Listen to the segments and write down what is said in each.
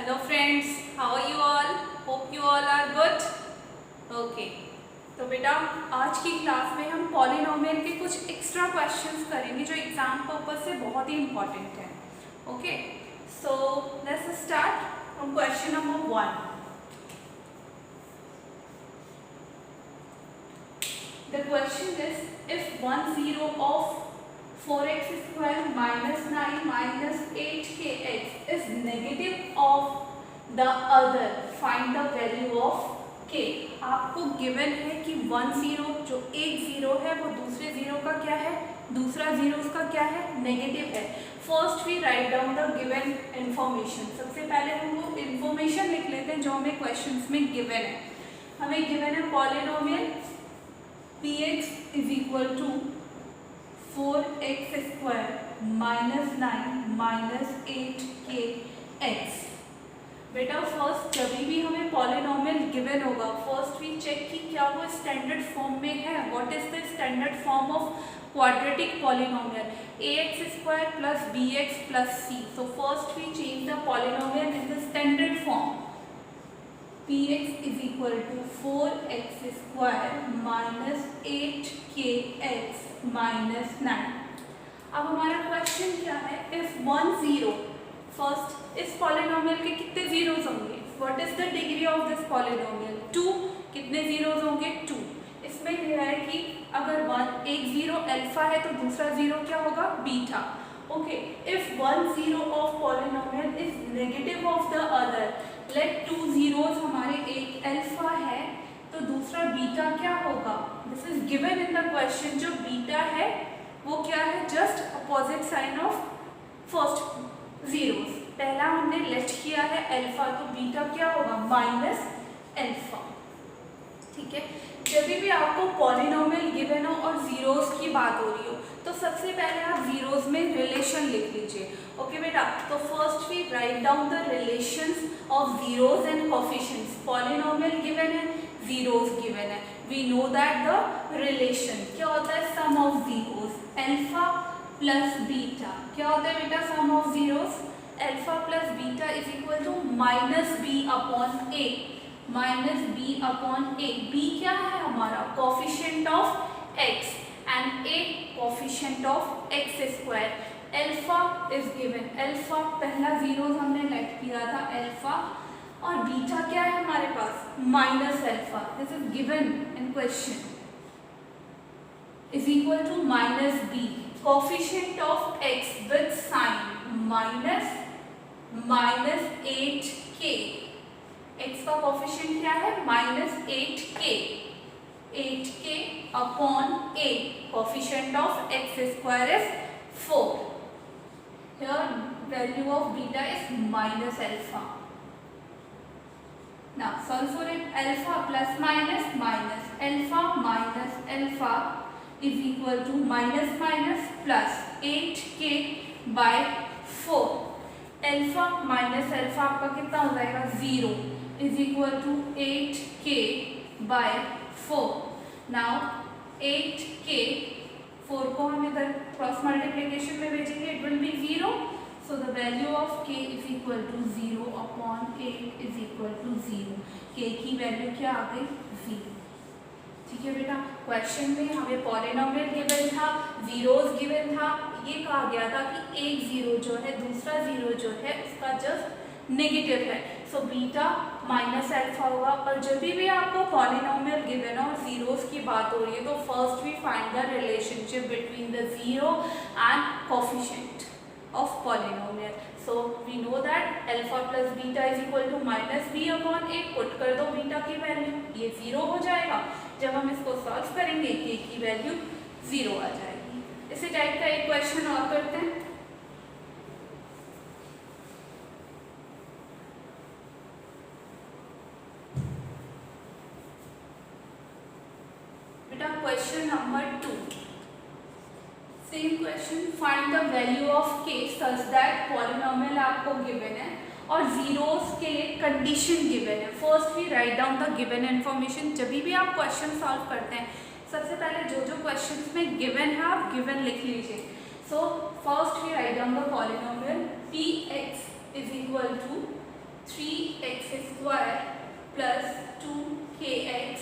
Hello friends, how are you all? Hope you all are good. Okay. तो बेटा आज की क्लास में हम पॉलिनोमियल के कुछ एक्स्ट्रा क्वेश्चंस करेंगे जो एग्जाम पर्पस से बहुत ही इम्पोर्टेंट है. Okay, so let's start from question number 1. The question is, if 1 0 of 4x square minus 9 minus 8kx is negative of the other, find the value of k. आपको given है कि 1 0 जो एक zero है वो दूसरे जीरो का क्या है, दूसरा जीरो उसका क्या है, नेगेटिव है. First we write down the given information. सबसे पहले हम वो इंफॉर्मेशन लिख लेते हैं जो हमें क्वेश्चंस में गिवन है. हमें गिवन है polynomial px is equal to 4x square minus 9 minus 8kx. बेटा फर्स्ट जब भी हमें पॉलिनोमियल गिवन होगा फर्स्ट वी चेक कि क्या वो स्टैंडर्ड फॉर्म में है. What is the standard form of quadratic polynomial? ax square plus bx plus c. So first we change the polynomial in the standard form. px is equal to 4x square minus 8kx minus 9. अब हमारा question क्या है? If 1 0, first इस polynomial के कितने zeros होंगे? What is the degree of this polynomial? 2. कितने zeros होंगे? 2. इसमें यह है कि अगर एक जीरो अल्फा है तो दूसरा जीरो क्या होगा? Beta. Okay, if 1 0 of polynomial is negative of the other, let 2 zeros हमारे, एक अल्फा है तो दूसरा बीटा क्या होगा? This is given in the question. जो बीटा है वो क्या है? Just opposite sign of first zeros. पहला हमने लेट किया है अल्फा, तो बीटा क्या होगा? Minus alpha. ठीक है, जब भी आपको पॉलिनोमियल गिवन हो और जीरोस की बात हो रही हो तो सबसे पहले आप जीरोस में रिलेशन लिख लीजिए. ओके बेटा, तो first we write down the relations of zeros and coefficients. Polynomial given है, जीरोस गिवन है. We know that the relation क्या होता है? Sum of zeros alpha plus beta. क्या होता है बेटा sum of zeros? Alpha plus beta is equal to minus B upon A. Minus B upon A. B क्या है हमारा? Coefficient of X and A coefficient of X square. Alpha is given. Alpha पहला zero हमने let किया था alpha, और beta क्या है हमारे पास? Minus alpha. This is given in question. Is equal to minus B. Coefficient of X with sign minus 8k. X का कोफिशिएंट क्या है? Minus 8k. 8k upon a. Coefficient of X square is 4. Here value of beta is minus alpha. Now solve for it. Alpha plus minus minus. Alpha minus alpha is equal to minus minus plus 8k by 4. Alpha minus alpha आपका कितना हो जाएगा? 0 is equal to 8k by 4. Now 8k, 4 को हम इधर cross multiplication में भेजेंगे, it will be 0. So the value of k is equal to 0 upon 8 is equal to 0. k की वैल्यू क्या आ गई? 0. ठीक है बेटा, क्वेश्चन में हमें पॉलिनोमियल गिवन था, जीरोस गिवन था. ये कहा गया था कि एक जीरो जो है दूसरा जीरो जो है उसका जस्ट नेगेटिव है. सो बीटा माइनस अल्फा होगा. और जब भी आपको पॉलिनोमियल गिवन और जीरोस की बात हो रही है तो first we find the relationship between the zero and coefficient of polynomial. So we know that alpha plus beta is equal to minus B upon a. Put कर दो बीटा की वैल्यू, ये 0 हो जाएगा. जब हम इसको सॉल्व करेंगे के की वैल्यू 0 आ जाएगी. इसी टाइप का एक क्वेश्चन और करते हैं. Question number 2. Same question. Find the value of k such that polynomial आपको गिवन है और जीरोस के लिए कंडीशन गिवन है. First we write down the given information. जब भी आप क्वेश्चन सॉल्व करते हैं सबसे पहले जो क्वेश्चंस में गिवन है आप गिवन लिख लीजिए. So first we write down the polynomial px is equal to 3x² plus 2kx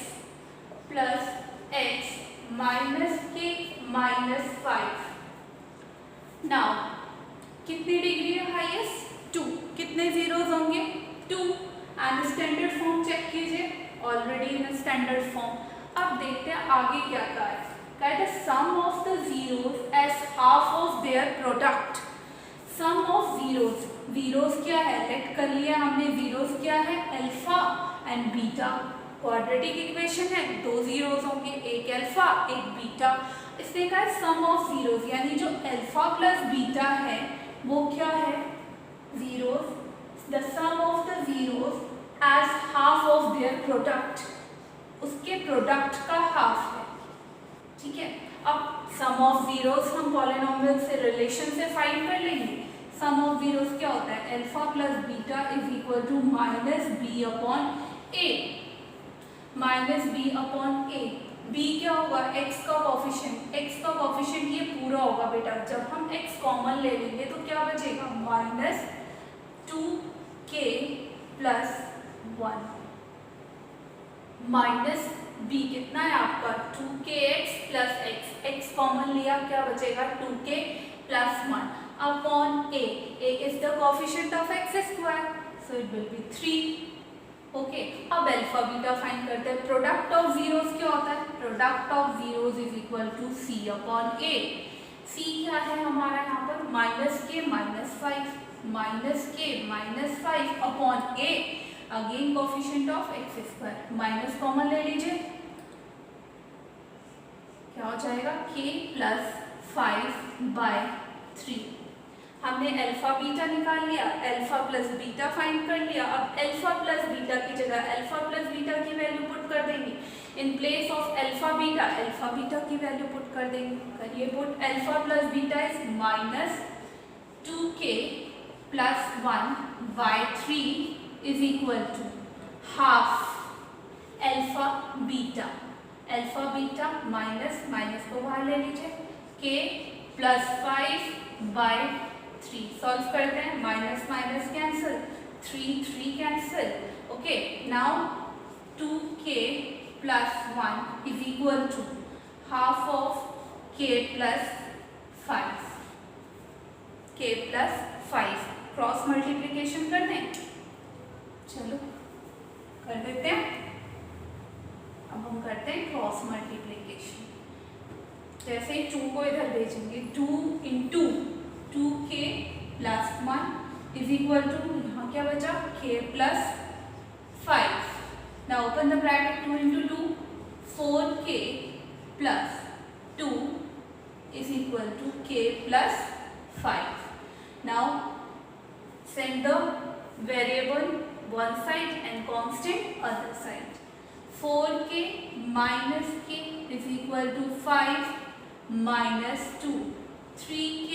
plus x minus k minus 5. Now कितनी डिग्री है हाईएस्ट? 2. कितने जीरोज होंगे? 2. एंड स्टैंडर्ड फॉर्म चेक कीजिए, ऑलरेडी इन स्टैंडर्ड फॉर्म. अब देखते हैं आगे क्या कहा है. कहा है sum of the zeros as half of their product. Sum of zeros, zeros क्या है? लेट कर लिया हमने. जीरोज क्या है? Alpha and beta. Quadratic equation है, दो जीरोज होंगे, एक अल्फा एक बीटा. इसने कहा सम ऑफ जीरोज, यानी जो अल्फा प्लस बीटा है वो क्या है? Zeros. The sum of the zeros as half of their product. उसके प्रोडक्ट का हाफ है. ठीक है. अब सम ऑफ जीरोज हम पॉलिनोमियल से रिलेशन से फाइंड कर लेंगे. सम ऑफ जीरोज क्या होता है? Alpha plus beta is equal to minus B upon A. Minus B upon a. b क्या होगा? x का कोफिशिएंट. x का कोफिशिएंट ये पूरा होगा बेटा. जब हम x कॉमन ले लेंगे तो क्या बचेगा? Minus 2k plus 1 minus b कितना है आपका? 2kx plus x. x common लिया, क्या बचेगा? 2k plus 1 upon a. a is the coefficient of x², so it will be 3. Okay. अब अल्फा बीटा फाइंड करते हैं. प्रोडक्ट ऑफ जीरोज क्या होता है? Product of zeros is equal to C upon A. C क्या है हमारा यहाँ पर? Minus K minus 5. Minus K minus 5 upon A. Again coefficient of x². Minus common ले लीजिए, क्या हो जाएगा? k plus 5/3. हमने अल्फा बीटा निकाल लिया, अल्फा प्लस बीटा फाइंड कर लिया. अब अल्फा प्लस बीटा की जगह अल्फा प्लस बीटा की वैल्यू पुट कर देंगे. In place of alpha beta की वैल्यू पुट कर देंगे. करिए put. Alpha plus beta is minus 2k plus 1/3 is equal to half alpha beta. Alpha beta minus minus को बाहर ले लीजिए. k plus 5/3. सॉल्व करते हैं. Minus minus cancel, 3 cancel. Okay. Now 2k plus 1 is equal to half of k plus 5. k plus 5 cross multiplication कर दें. चलो कर देते हैं. अब हम करते हैं क्रॉस मल्टीप्लीकेशन. जैसे ही 2 को इधर भेजेंगे, 2 into 2k plus 1 is equal to, यहाँ क्या बचा? k plus 5. Now open the bracket. 2 into 2 4k plus 2 is equal to k plus 5. Now send the variable one side and constant other side. 4k minus k is equal to 5 minus 2. 3k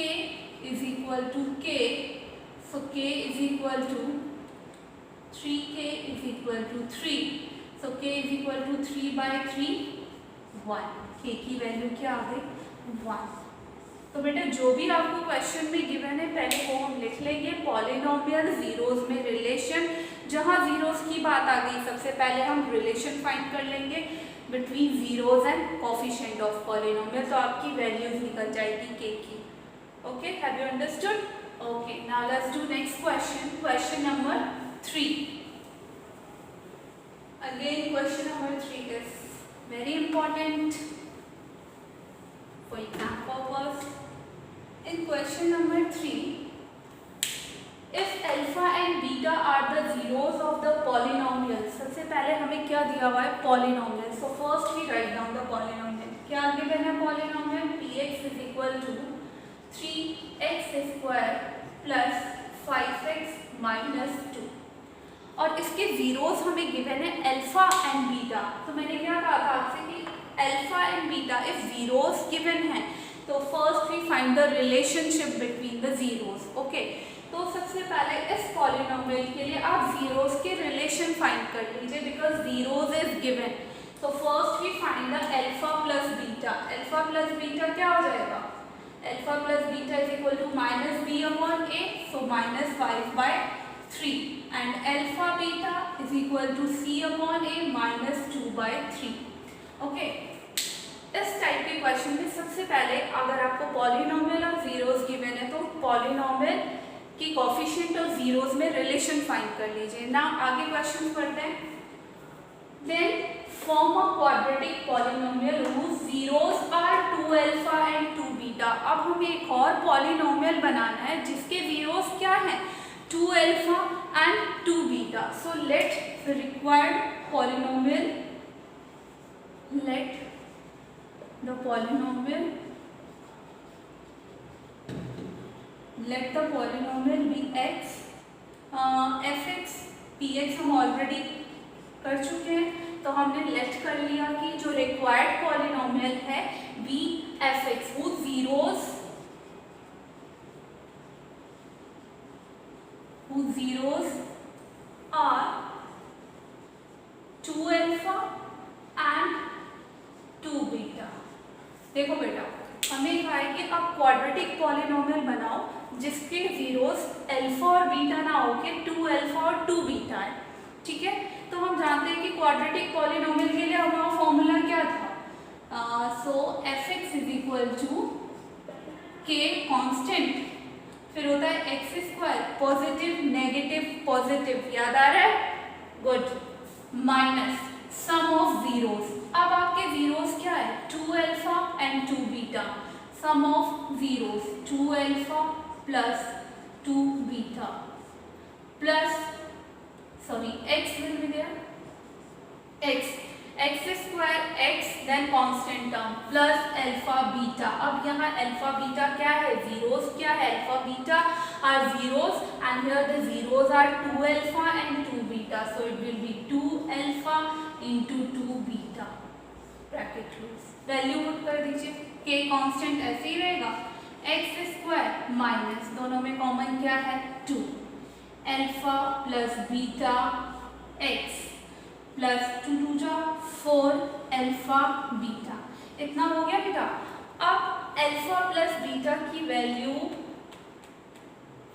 is equal to k, so k is equal to 3k is equal to 3, so k is equal to 3/3 1. k की value क्या आ गई? 1. तो बेटा जो भी आपको question में गिवन है पहले वो हम लिख लेंगे. पॉलिनोमियल जीरोज में रिलेशन, जहाँ जीरोज की बात आ गई सबसे पहले हम रिलेशन फाइंड कर लेंगे between zeros and coefficient of polynomial. तो आपकी वैल्यूज निकल जाएगी k की. Okay, have you understood? Okay, now let's do next question. Question number 3. Again question number 3 is very important for exam purpose. In question number 3, if alpha and beta are the zeros of the polynomial. सबसे पहले हमें क्या दिया हुआ है? polynomial. So first we write down the polynomial. क्या given है polynomial? px is equal to 3x square plus 5x minus 2. और इसके जीरोस हमें गिवन है अल्फा एंड बीटा. तो मैंने क्या कहा था आपसे कि alpha and beta if zeros given है तो first we find the relationship between the zeros. Okay, तो सबसे पहले इस पॉलिनोमियल के लिए आप जीरोस के रिलेशन फाइंड कर लीजिए बिकॉज जीरोस इज गिवन. तो first we find the alpha plus beta. Alpha plus beta क्या हो जाएगा? Alpha plus beta is equal to minus B upon a, so minus 5/3. 3 and alpha beta is equal to c upon a minus 2/3. Okay, इस type के question में सबसे पहले अगर आपको पॉलिनोमियल और जीरोस गिवन है तो पॉलिनोमियल की कोफिशिएंट और जीरोस में रिलेशन फाइंड कर लीजिए ना। आगे क्वेश्चन पढ़ते हैं। Then form a quadratic polynomial whose zeros are 2 alpha and 2 beta। अब हमें एक और पॉलिनोमियल बनाना है जिसके जीरोस क्या है, 2 alpha and 2 beta। so let the required polynomial, let the polynomial be x, fx px हम ऑलरेडी कर चुके हैं तो हमने लेट कर लिया कि जो रिक्वायर्ड पॉलिनोमियल है बी एफ एक्स वो zeros are 2 alpha and 2 beta. देखो बेटा, हमें कहा है कि आप क्वाड्रेटिक पॉलिनोमियल बनाओ जिसके जीरोस अल्फा और बीटा ना हो के 2 अल्फा और 2 बीटा है। ठीक है, तो हम जानते हैं कि क्वाड्रेटिक पॉलिनोमियल के लिए हमारा फॉर्मूला क्या था, so F X is equal to K constant, फिर होता है X square positive negative positive, याद आ रहा है, good, minus sum of zeros. अब आपके जीरोस क्या है, 2 alpha and 2 beta, sum of zeros 2 alpha plus 2 beta plus x will be there, x square x then constant term plus alpha beta। अब यहाँ alpha beta क्या है, zeros क्या है, alpha beta are zeros and here the zeros are 2 alpha and 2 beta, so it will be 2 alpha into 2 beta, bracket close, value put कर दीजिए, k constant ऐसे ही रहेगा, x square माइनस दोनों में कॉमन क्या है 2 alpha plus beta x plus 2 2 जा 4 alpha beta, इतना हो गया बेटा। अब अल्फा प्लस बीटा की वैल्यू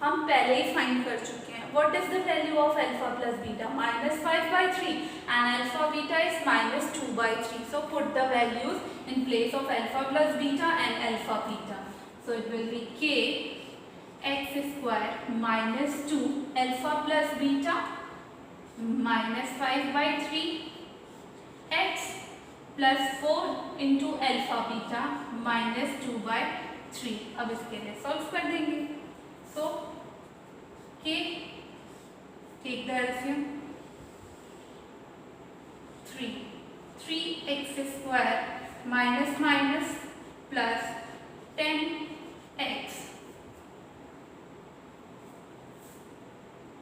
हम पहले ही फाइंड कर चुके हैं। What is the value of alpha plus beta, -5/3 and alpha beta is -2/3, so put the values in place of alpha plus beta and alpha beta, so it will be k x square minus 2 alpha plus beta -5/3 x plus 4 into alpha beta -2/3। अब इसके लिए solve कर देंगे। So k take the LCM 3x square minus minus plus 10x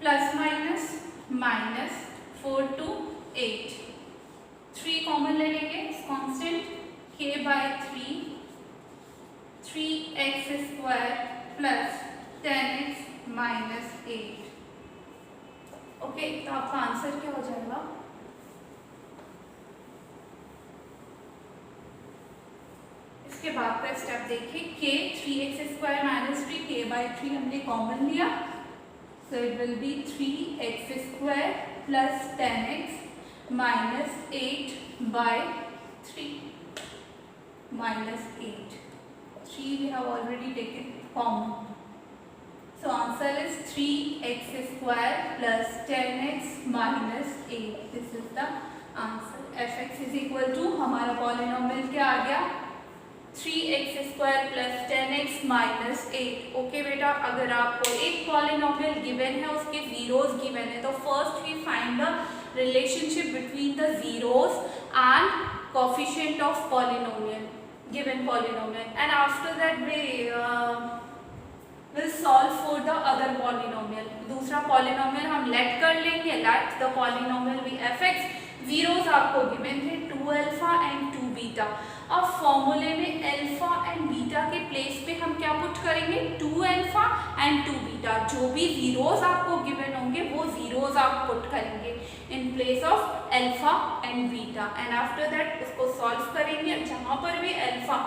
plus minus minus 4 to 8, 3 common ले लेंगे, constant k/3 3x square plus 10x minus 8। Okay, तो आपका answer क्या हो जाएगा, इसके बाद का स्टेप देखिए, k 3x square minus 3 k/3 हमने कॉमन लिया, so it will be 3x square plus 10x minus 8/3 minus 8, 3 we have already taken common, so answer is 3x square plus 10x minus 8, this is the answer। fx is equal to हमारा polynomial क्या आ गया, 3x square plus 10x minus 8। Okay बेटा, अगर आपको एक polynomial given है उसके zeros given है तो first we find the relationship between the zeros and coefficient of polynomial, given polynomial, and after that we will solve for the other polynomial. दूसरा polynomial हम लेट कर लेंगे, let the polynomial be fx, zeros आपको given थे 2 alpha and 2 beta. अब फॉर्मूले में alpha and beta के प्लेस पे हम क्या पुट करेंगे, 2 अल्फा एंड 2 बीटा, जो भी जीरोस आपको गिवन होंगे वो जीरोस आप पुट करेंगे इन place of alpha and beta, and after that उसको सॉल्व करेंगे, जहाँ पर भी अल्फा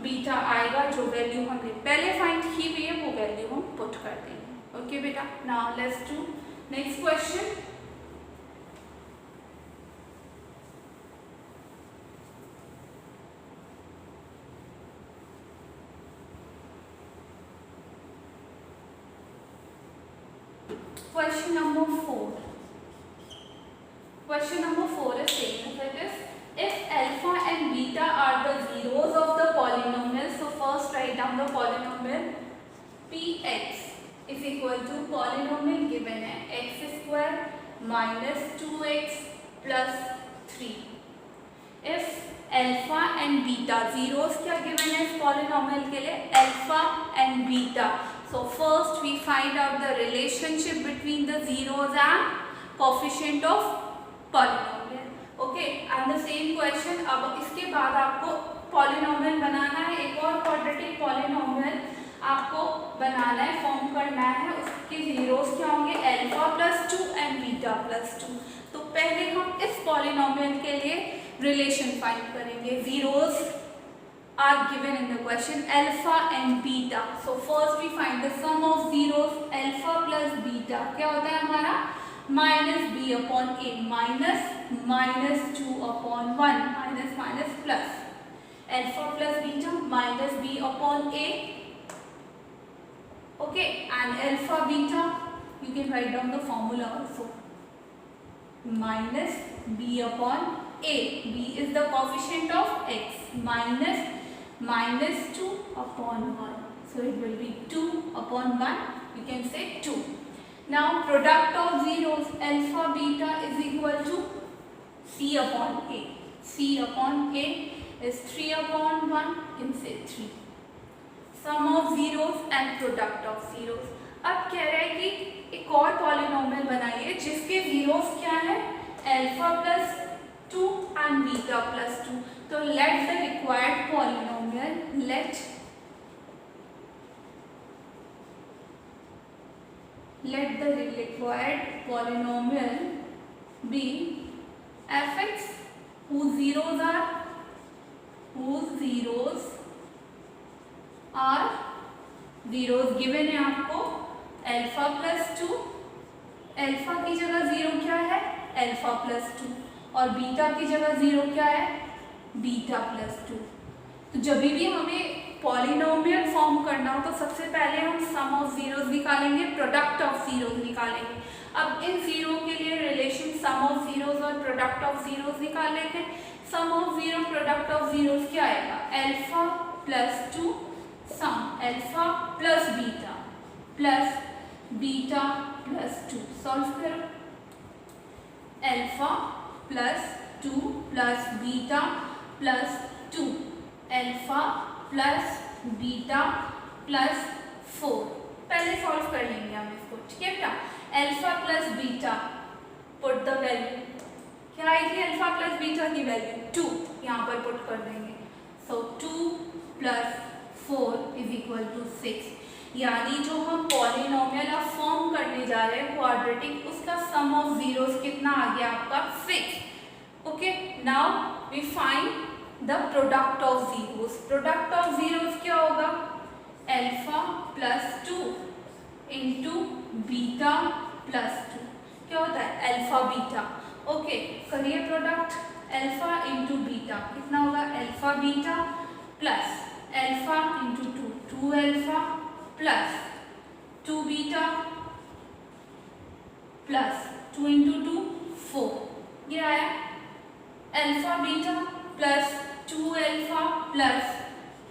बीटा आएगा जो वैल्यू हमने पहले फाइंड की हुई है वो वैल्यू हम पुट कर देंगे। ओके बेटा, now let's do next question, question number 4. Question number 4 is saying that if alpha and beta are the zeros of the polynomial, so first write down the polynomial px is equal to polynomial given है x square minus 2x plus 3. If alpha and beta zeros क्या given है इस polynomial के लिए, alpha and beta. So first we find out the relationship between the zeros and coefficient of polynomial. Okay, and the same question. अब इसके बाद आपको polynomial बनाना है, एक और quadratic polynomial आपको बनाना है, फॉर्म करना है. उसके zeros क्या होंगे, alpha plus 2 and beta plus 2. तो पहले हम इस polynomial के लिए relation find करेंगे. Zeros are given in the question, alpha and beta. So first we find the sum of zeros, alpha plus beta क्या होता है हमारा, minus b upon a, minus 2 upon 1, minus plus, alpha plus beta minus b upon a. Okay, and alpha beta you can write down the formula also, minus b upon a. b is the coefficient of x, minus 2 upon 1. So it will be 2 upon 1, you can say 2. Now product of zeros, alpha beta is equal to c upon a. c upon a is 3 upon 1, you can say 3. Sum of zeros and product of zeros. अब कह रहा है कि एक और polynomial बनाइए जिसके zeros क्या है, alpha plus 2 and beta plus 2. तो let the required polynomial, let the required polynomial be fx whose zeros are zeros given है आपको, alpha plus 2, alpha की जगह जीरो क्या है, alpha plus 2, और बीटा की जगह जीरो क्या है, बीटा प्लस 2. तो जब भी हमें पॉलिनोमियल फॉर्म करना हो तो सबसे पहले हम सम ऑफ जीरोस निकालेंगे, प्रोडक्ट ऑफ जीरोस निकालेंगे. अब इन जीरो के लिए रिलेशन सम ऑफ जीरोस और प्रोडक्ट ऑफ जीरोस निकाल लेते हैं. Sum of zero product of zeros क्या आएगा, alpha plus 2 sum alpha plus beta plus 2. Solve करो, alpha plus 2 plus beta plus 2, alpha plus beta plus 4. पहले सॉल्व कर लेंगे हम इसको, ठीक है बेटा. Alpha plus beta, put the value, क्या आएगी अल्फा प्लस बीटा की वैल्यू 2, यहाँ पर पुट कर देंगे. सो 2 प्लस 4 इज इक्वल टू 6. यानी जो हम पॉलिनोमियल अब फॉर्म करने जा रहे हैं क्वाड्रेटिक, उसका सम ऑफ जीरोस कितना आ गया आपका, 6. Okay, now we find the product of zeros. Product of zeros क्या होगा, alpha plus 2 into beta plus 2. क्या होता है, अल्फा बीटा. ओके, करिए प्रोडक्ट, अल्फा इंटू बीटा कितना होगा, alpha beta plus alpha into 2 alpha plus 2 beta plus 2 into 2 4. ये आया alpha beta plus 2 alpha plus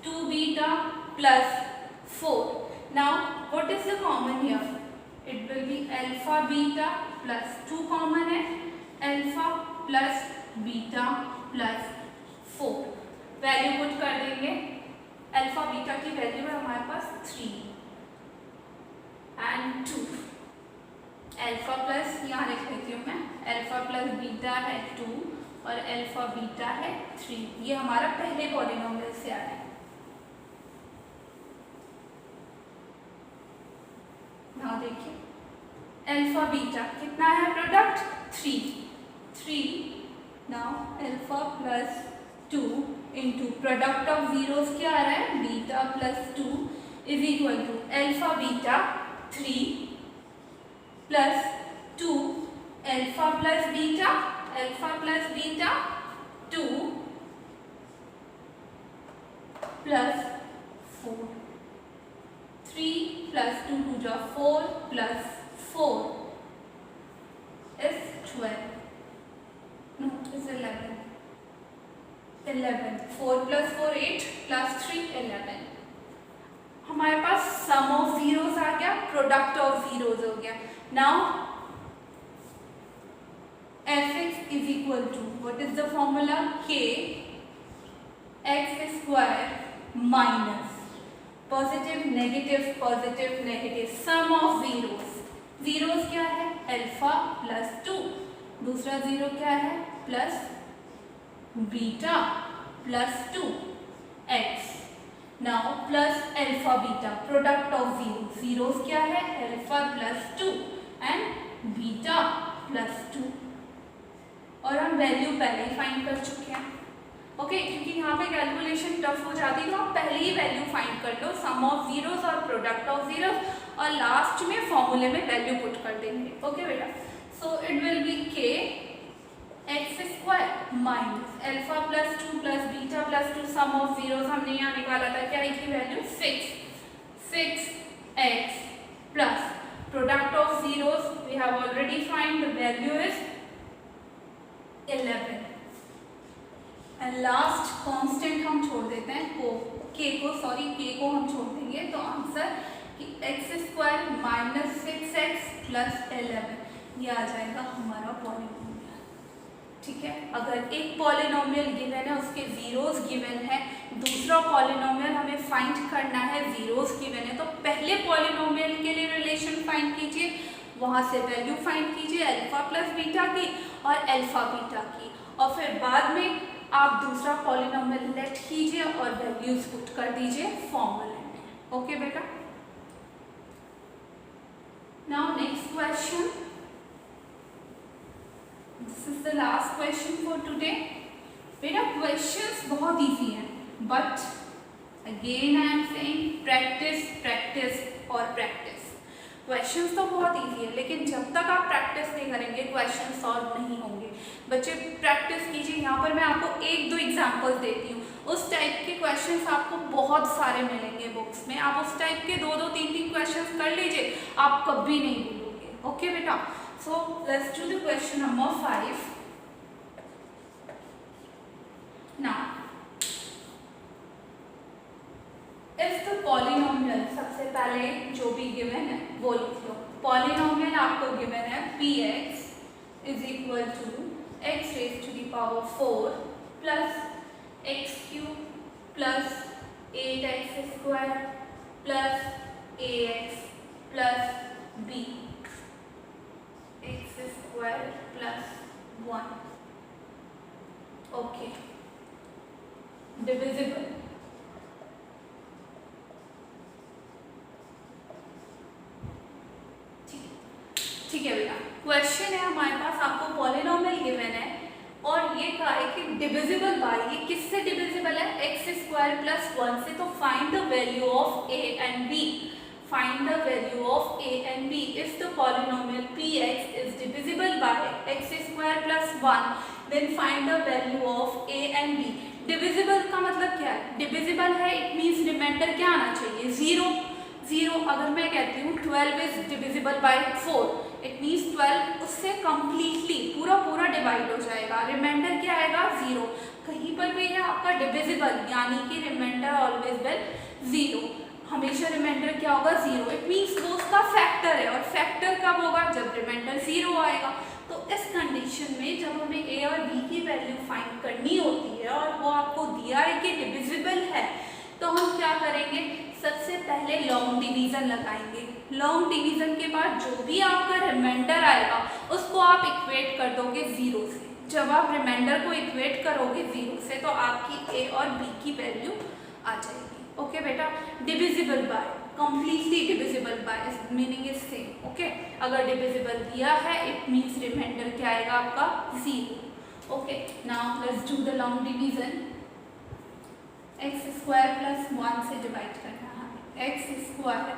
2 beta plus 4. Now what is the common here, it will be alpha beta plus 2 common है, alpha plus beta plus 4. Value put कर देंगे, alpha beta की value है हमारे पास 3 and 2. Alpha plus यहाँ लिख देती हूँ मैं, अल्फा प्लस बीटा है 2 और अल्फा बीटा है 3. ये हमारा पहले पॉलिनोमियल से आ रहा है. now देखिए अल्फा बीटा कितना है, product 3. Now alpha plus 2 into product of zeros क्या आ रहा है, beta plus 2 is equal to alpha beta 3 plus alpha plus beta 2 plus 4, 3 plus 2 to the 4 plus 4 is 12. No, it's 11. 11. 4 plus 4 8 plus 3 11. हमारे पास सम of zeros आ गया, product of zeros हो गया. Now fx is equal to, what is the formula? k x square minus positive negative sum of zeros क्या है? Alpha plus 2, दूसरा zero क्या है? Plus beta plus 2 X. Now plus alpha beta, product of zeros क्या है? Alpha plus 2 and beta plus 2. और हम value पहले ही फाइंड कर चुके हैं. ओके, क्योंकि यहाँ पे कैलकुलेशन टफ हो जाती है तो आप पहले ही वैल्यू फाइंड कर लो, सम ऑफ जीरोस और प्रोडक्ट ऑफ जीरोस, और लास्ट में फॉर्मूले में वैल्यू पुट कर देंगे. ओके बेटा, so it will be k x square minus alpha plus 2 plus beta plus 2 sum of zeros हमने यहाँ निकाला था. क्या की value? 6 x plus product of zeros we have already find, the value is 11. And last constant हम छोड़ देते हैं के को हम छोड़ देंगे, तो आंसर कि x square minus 6x plus 11 ये आ जाएगा हमारा पॉलिनोमियल. ठीक है, अगर एक पॉलिनोमियल गिवन है, उसके जीरोस गिवन है, दूसरा पॉलिनोमियल हमें फाइंड करना है, जीरोस गिवन है, तो पहले पॉलिनोमियल के लिए रिलेशन फाइंड कीजिए, वहां से वैल्यू फाइंड कीजिए अल्फा प्लस बीटा की और अल्फा बीटा की, और फिर बाद में आप दूसरा पॉलिनोमियल लेट कीजिए और वैल्यूज पुट कर दीजिए फॉर्मूले में. ओके बेटा, now next question. This is the last question for today. बेटा क्वेश्चंस बहुत इजी हैं, but again I am saying practice और प्रैक्टिस. क्वेश्चंस तो बहुत इजी है, लेकिन जब तक आप प्रैक्टिस नहीं करेंगे क्वेश्चन सॉल्व नहीं होंगे. बच्चे प्रैक्टिस कीजिए. यहाँ पर मैं आपको 1-2 एग्जांपल्स देती हूँ. उस टाइप के क्वेश्चंस आपको बहुत सारे मिलेंगे बुक्स में. आप उस टाइप के 2-2, 3-3 क्वेश्चंस कर लीजिए, आप कभी नहीं भूलोगे. ओके बेटा, so let's do the question number 5. Now if the polynomial, सबसे पहले जो भी गिवन है वो लिख लो. पॉलिनोमियल आपको गिवन है px is equal to x raised to the power 4 plus x cube plus 8x square plus ax plus b x square plus 1. Okay, divisible. ठीक है बेटा, क्वेश्चन है हमारे पास, आपको पॉलिनोमियल गिवन है और ये कहा है कि डिविजिबल बाय, ये किससे डिविजिबल है? एक्स स्क्वायर प्लस 1 से. तो find the value of a and b. Find the value of a and b. If the polynomial px is divisible by x square plus 1, then find the value of a and b. Divisible का मतलब क्या है? Divisible है, it means remainder क्या आना चाहिए? 0. अगर मैं कहती हूँ 12 is divisible bye 4, it means 12 उससे कंप्लीटली पूरा डिवाइड हो जाएगा, रिमाइंडर क्या आएगा? 0. कहीं पर भी है आपका डिविजिबल, यानी कि रिमाइंडर ऑलवेज विल 0. हमेशा रिमाइंडर क्या होगा? 0. इट मीन्स वो उसका फैक्टर है, और फैक्टर कब होगा? जब रिमाइंडर 0 आएगा. तो इस कंडीशन में जब हमें a और b की वैल्यू फाइंड करनी होती है और वो आपको दिया है कि डिविजिबल है, तो हम क्या करेंगे? सबसे पहले लॉन्ग डिवीजन लगाएंगे. लॉन्ग डिवीजन के बाद जो भी आपका रिमाइंडर आएगा उसको आप इक्वेट कर दोगे 0 से. जब आप रिमाइंडर को इक्वेट करोगे 0 से तो आपकी a और b की वैल्यू आ जाएगी. ओके बेटा, divisible by, completely divisible by, meaning is same. Okay, अगर डिविजिबल दिया है इट मीन्स रिमाइंडर क्या आएगा आपका? 0. Okay, now let's do the long division. X square plus 1 से डिवाइड करना है. X square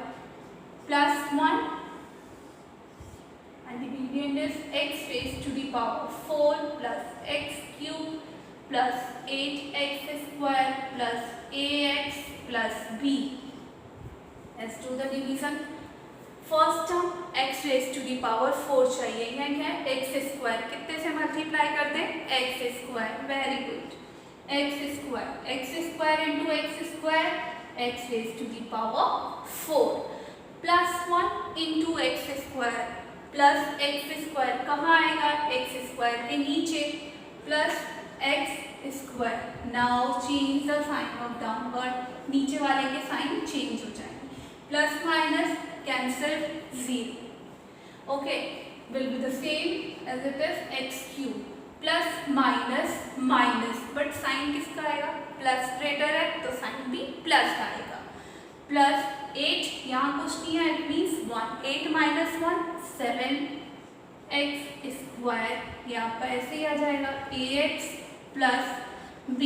plus 1 and the variant is x raised to the power 4 plus x cube plus 8x square plus ax plus b. Let's do the division. First term x raise to the power 4 चाहिए, यहाँ क्या है X square, कितने से multiply करते हैं x square, very good, x square into x square, x raise to the power 4 plus 1 into x square plus x square, कहाँ आएगा एक्स स्क्वायर के नीचे, plus x square. Now change the sign of downward, नीचे वाले के sign change हो जाएंगे, plus minus cancel 0. Okay, will be the same as it is x cube plus minus minus, but sign किसका आएगा plus greater है तो sign भी प्लस आएगा, प्लस 8 यहाँ कुछ नहीं है, it means 1, 8 minus 1 7 x square, यहाँ पर ऐसे ही आ जाएगा ax plus b.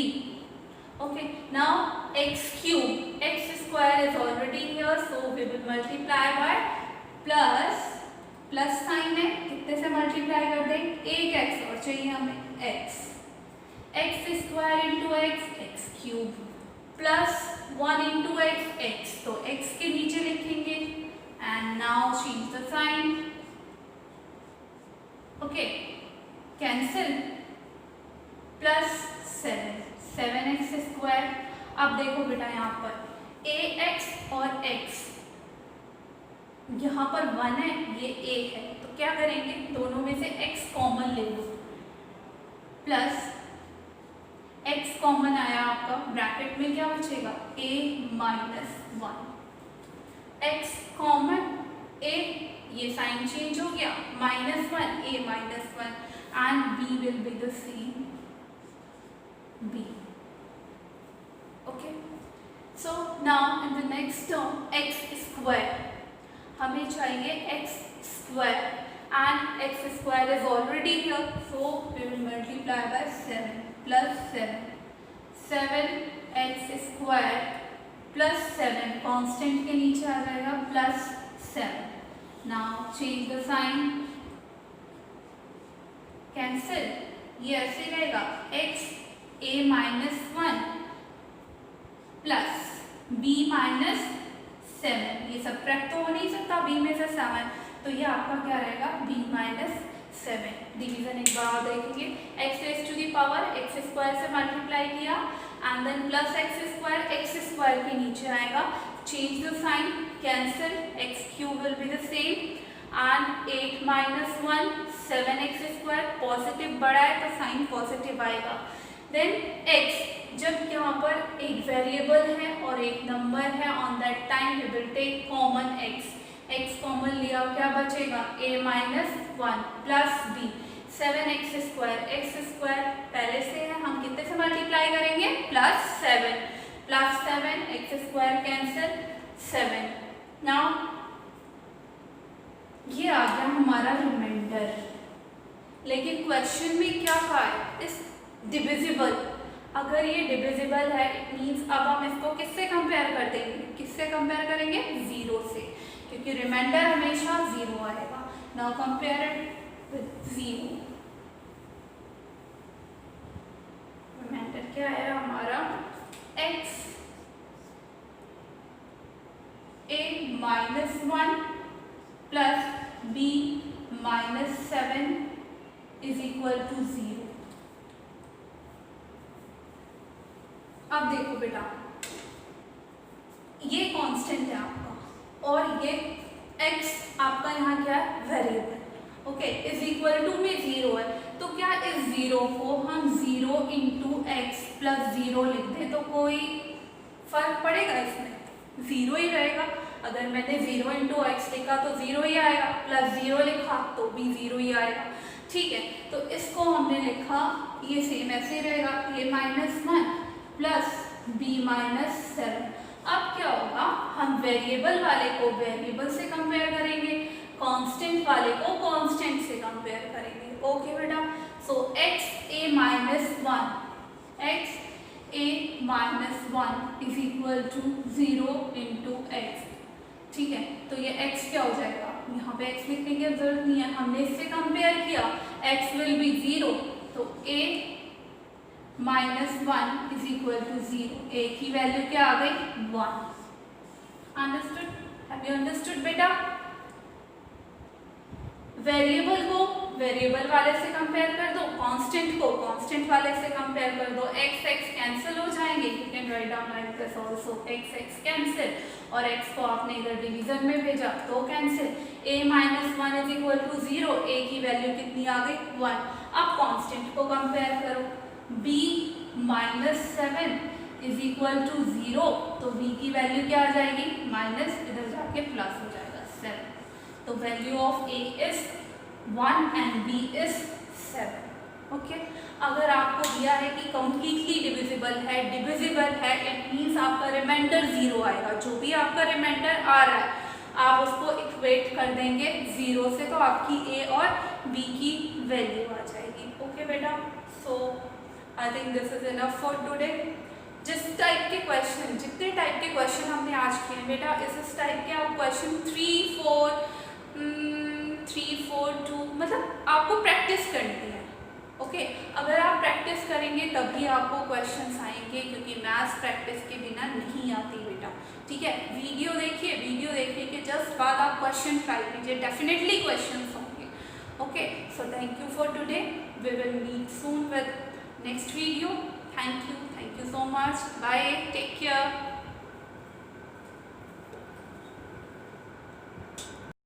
Okay, now x cube, x square is already here, so we will multiply by plus sign है, कितने से multiply कर दें, एक x और चाहिए हमें x square into x cube plus 1 into x, तो x के नीचे लिखेंगे and now change the sign. Okay, cancel, plus 7x square. अब देखो बेटा यहाँ पर ax और x, यहाँ पर 1 है, ये a है, तो क्या करेंगे दोनों में से x कॉमन ले लो, प्लस x कॉमन आया आपका, ब्रैकेट में क्या बचेगा a minus 1, x common a, ये साइन चेंज हो गया, -1 a minus 1 and b will be the same b. Okay, so now in the next term x square, हमें चाहिए x square and x square is already here, so we will multiply by 7 plus 7x square plus 7 constant के नीचे आ जाएगा plus 7. Now change the sign, cancel, ये ऐसे रहेगा x a minus 1 plus b minus 7, ये subtract तो हो नहीं सकता b में से 7, तो ये आपका क्या रहेगा b माइनस 7. डिवीजन एक बार देखेंगे, x raise to the power x square से मल्टीप्लाई किया and then plus x square के नीचे आएगा, change the sign, cancel, x cube will be the same and 8 minus 1 7x square, positive बड़ा है तो साइन पॉजिटिव आएगा. देन x, जब यहाँ पर एक वेरिएबल है और एक नंबर है, on that time we will take common x common लिया, क्या बचेगा a minus 1 plus b, 7x square, x square पहले से है, हम कितने से मल्टीप्लाई करेंगे plus 7 x square cancel 7. Now ये आ गया हमारा रिमाइंडर, लेकिन क्वेश्चन में क्या कहा है, इस डिविजिबल, अगर ये डिविजिबल है इट मीन्स अब हम इसको किससे कंपेयर कर देंगे, किससे कंपेयर करेंगे 0 से, क्योंकि रिमाइंडर हमेशा 0 आएगा. Now compare it with 0, reminder क्या है हमारा x a minus 1 plus b minus 7 is equal to 0. अब देखो बेटा, ये कांस्टेंट है आपका और ये x आपका यहाँ क्या है variable, okay, is equal to में 0 है, तो क्या इस 0 को हम 0 इंटू एक्स प्लस 0 लिख दें तो कोई फर्क पड़ेगा इसमें, 0 ही रहेगा. अगर मैंने 0 इंटू एक्स लिखा तो 0 ही आएगा, प्लस 0 लिखा तो भी 0 ही आएगा. ठीक है, तो इसको हमने लिखा, ये सेम ऐसे रहेगा, a minus 1 plus b minus 7. अब क्या होगा, हम वेरिएबल वाले को वेरिएबल से कंपेयर करेंगे, कांस्टेंट वाले को कांस्टेंट से कंपेयर करेंगे. ओके बेटा, so x a minus 1 is equal to 0 into x. ठीक है, तो ये x क्या हो जाएगा यहाँ पे x लिखने की जरूरत नहीं है, हमने इससे कंपेयर किया, x विल बी 0, तो a -1 is equal to 0, a की वैल्यू क्या आ गई 1। अंडरस्टूड? हैव यू अंडरस्टूड बेटा? वेरिएबल को वेरिएबल वाले से कंपेयर कर दो, कांस्टेंट को कांस्टेंट वाले से कंपेयर कर दो, x x कैंसिल हो जाएंगे, you can write down like this also, x x cancel, और x को आपने इधर डिवीजन में भेजा तो cancel, a -1 is equal to 0, a की वैल्यू कितनी आ गई 1। अब कांस्टेंट को कंपेयर करो, b -7 इज इक्वल टू 0, तो b की वैल्यू क्या आ जाएगी माइनस, इधर जाके प्लस हो जाएगा 7, तो value of a is 1 and b is 7। Okay, अगर आपको दिया है कि कंप्लीटली डिविजिबल है, इट मींस आपका रिमाइंडर 0 आएगा, जो भी आपका रिमाइंडर आ रहा है आप उसको इक्वेट कर देंगे 0 से, तो आपकी a और b की वैल्यू आ जाएगी। ओके बेटा, so I think this is enough for today. जिस टाइप के क्वेश्चन, जितने टाइप के क्वेश्चन हमने आज किए बेटा, इस टाइप के आप क्वेश्चन 3, 4, 2 मतलब आपको प्रैक्टिस करनी है। ओके, अगर आप प्रैक्टिस करेंगे तभी आपको क्वेश्चंस आएंगे, क्योंकि मैथ्स प्रैक्टिस के बिना नहीं आती बेटा। ठीक है, वीडियो देखिए, वीडियो देखने के जस्ट बाद आप क्वेश्चन ट्राई कीजिए, डेफिनेटली क्वेश्चंस होंगे। Okay, so thank you for today, we will meet soon with next video. Thank you so much, bye, take care।